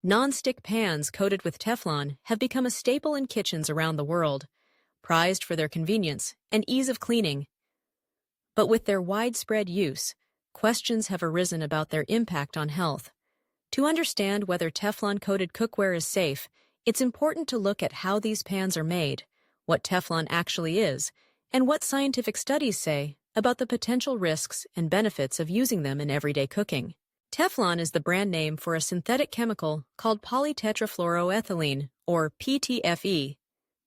Non-stick pans coated with Teflon have become a staple in kitchens around the world, prized for their convenience and ease of cleaning. But with their widespread use, questions have arisen about their impact on health. To understand whether Teflon-coated cookware is safe, it's important to look at how these pans are made, what Teflon actually is, and what scientific studies say about the potential risks and benefits of using them in everyday cooking. Teflon is the brand name for a synthetic chemical called polytetrafluoroethylene, or PTFE.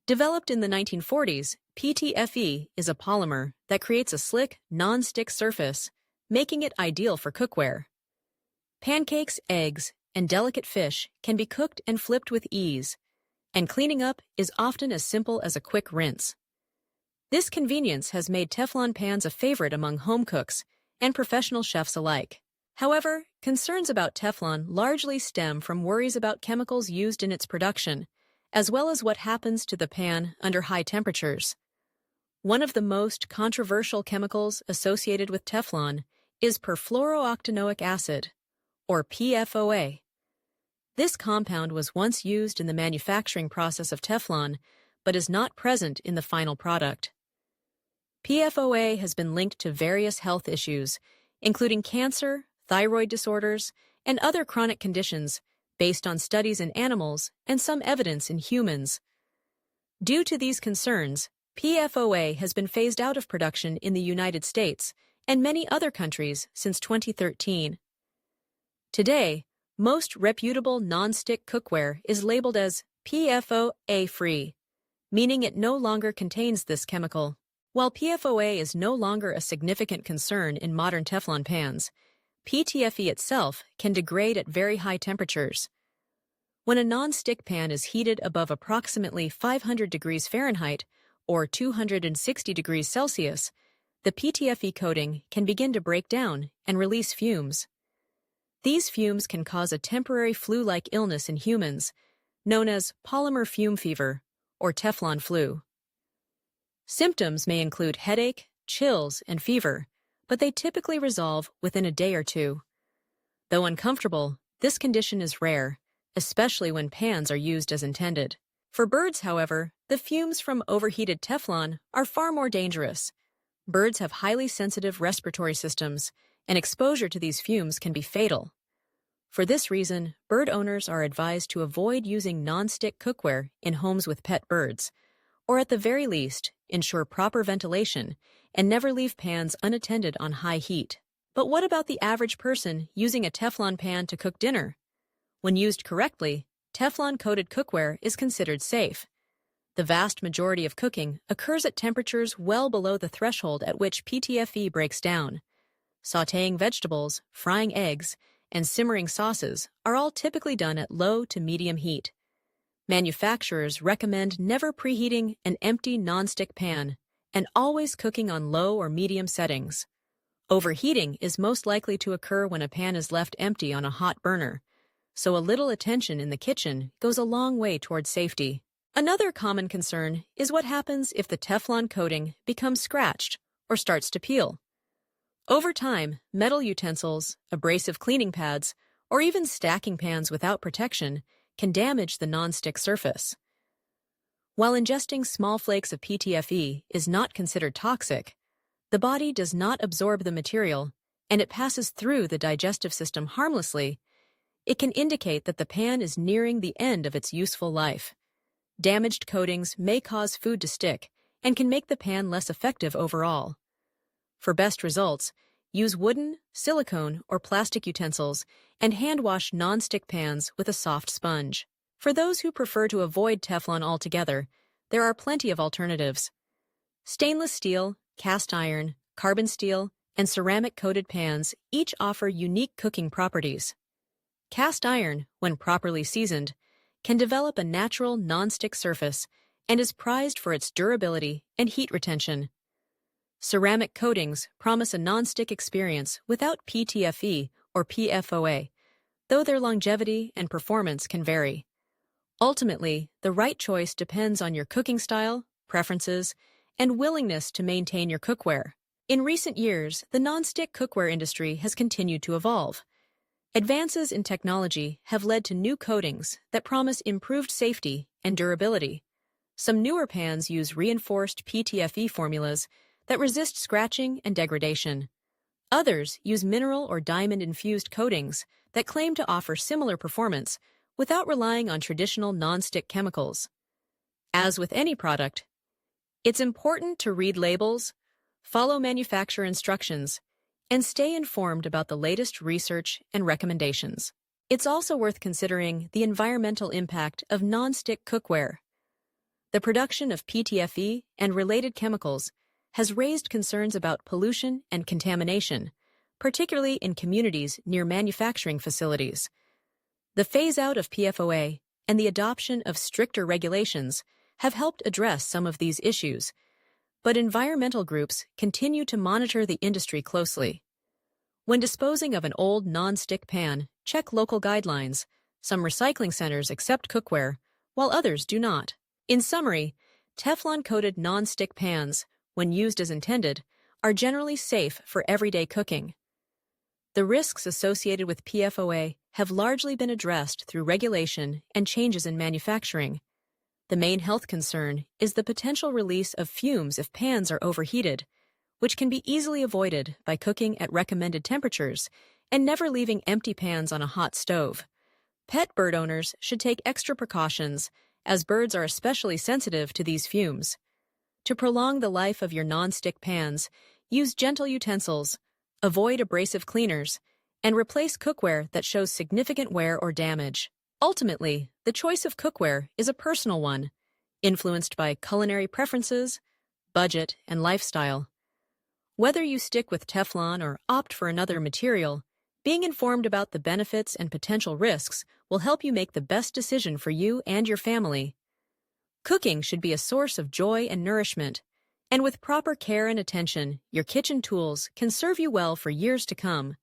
Developed in the 1940s, PTFE is a polymer that creates a slick, non-stick surface, making it ideal for cookware. Pancakes, eggs, and delicate fish can be cooked and flipped with ease, and cleaning up is often as simple as a quick rinse. This convenience has made Teflon pans a favorite among home cooks and professional chefs alike. However, concerns about Teflon largely stem from worries about chemicals used in its production, as well as what happens to the pan under high temperatures. One of the most controversial chemicals associated with Teflon is perfluorooctanoic acid, or PFOA. This compound was once used in the manufacturing process of Teflon, but is not present in the final product. PFOA has been linked to various health issues, including cancer, thyroid disorders, and other chronic conditions based on studies in animals and some evidence in humans. Due to these concerns, PFOA has been phased out of production in the United States and many other countries since 2013. Today, most reputable non-stick cookware is labeled as PFOA-free, meaning it no longer contains this chemical. While PFOA is no longer a significant concern in modern Teflon pans, PTFE itself can degrade at very high temperatures. When a non-stick pan is heated above approximately 500 degrees Fahrenheit or 260 degrees Celsius, the PTFE coating can begin to break down and release fumes. These fumes can cause a temporary flu-like illness in humans, known as polymer fume fever or Teflon flu. Symptoms may include headache, chills, and fever, but they typically resolve within a day or two. Though uncomfortable, this condition is rare, especially when pans are used as intended. For birds, however, the fumes from overheated Teflon are far more dangerous. Birds have highly sensitive respiratory systems, and exposure to these fumes can be fatal. For this reason, bird owners are advised to avoid using non-stick cookware in homes with pet birds, or at the very least, ensure proper ventilation and never leave pans unattended on high heat. But what about the average person using a Teflon pan to cook dinner? When used correctly, Teflon-coated cookware is considered safe. The vast majority of cooking occurs at temperatures well below the threshold at which PTFE breaks down. Sautéing vegetables, frying eggs, and simmering sauces are all typically done at low to medium heat. Manufacturers recommend never preheating an empty non-stick pan and always cooking on low or medium settings. Overheating is most likely to occur when a pan is left empty on a hot burner, so a little attention in the kitchen goes a long way toward safety. Another common concern is what happens if the Teflon coating becomes scratched or starts to peel. Over time, metal utensils, abrasive cleaning pads, or even stacking pans without protection can damage the non-stick surface. While ingesting small flakes of PTFE is not considered toxic, the body does not absorb the material and it passes through the digestive system harmlessly. It can indicate that the pan is nearing the end of its useful life. Damaged coatings may cause food to stick and can make the pan less effective overall. For best results, use wooden, silicone, or plastic utensils and hand-wash non-stick pans with a soft sponge. For those who prefer to avoid Teflon altogether, there are plenty of alternatives. Stainless steel, cast iron, carbon steel, and ceramic-coated pans each offer unique cooking properties. Cast iron, when properly seasoned, can develop a natural non-stick surface and is prized for its durability and heat retention. Ceramic coatings promise a non-stick experience without PTFE or PFOA, though their longevity and performance can vary. Ultimately, the right choice depends on your cooking style, preferences, and willingness to maintain your cookware. In recent years, the non-stick cookware industry has continued to evolve. Advances in technology have led to new coatings that promise improved safety and durability. Some newer pans use reinforced PTFE formulas that resist scratching and degradation. Others use mineral or diamond-infused coatings that claim to offer similar performance without relying on traditional nonstick chemicals. As with any product, it's important to read labels, follow manufacturer instructions, and stay informed about the latest research and recommendations. It's also worth considering the environmental impact of nonstick cookware. The production of PTFE and related chemicals has raised concerns about pollution and contamination, particularly in communities near manufacturing facilities. The phase-out of PFOA and the adoption of stricter regulations have helped address some of these issues, but environmental groups continue to monitor the industry closely. When disposing of an old non-stick pan, check local guidelines. Some recycling centers accept cookware, while others do not. In summary, Teflon-coated non-stick pans, when used as intended, are generally safe for everyday cooking. The risks associated with PFOA have largely been addressed through regulation and changes in manufacturing. The main health concern is the potential release of fumes if pans are overheated, which can be easily avoided by cooking at recommended temperatures and never leaving empty pans on a hot stove. Pet bird owners should take extra precautions, as birds are especially sensitive to these fumes. To prolong the life of your non-stick pans, use gentle utensils, avoid abrasive cleaners, and replace cookware that shows significant wear or damage. Ultimately, the choice of cookware is a personal one, influenced by culinary preferences, budget, and lifestyle. Whether you stick with Teflon or opt for another material, being informed about the benefits and potential risks will help you make the best decision for you and your family. Cooking should be a source of joy and nourishment, and with proper care and attention, your kitchen tools can serve you well for years to come.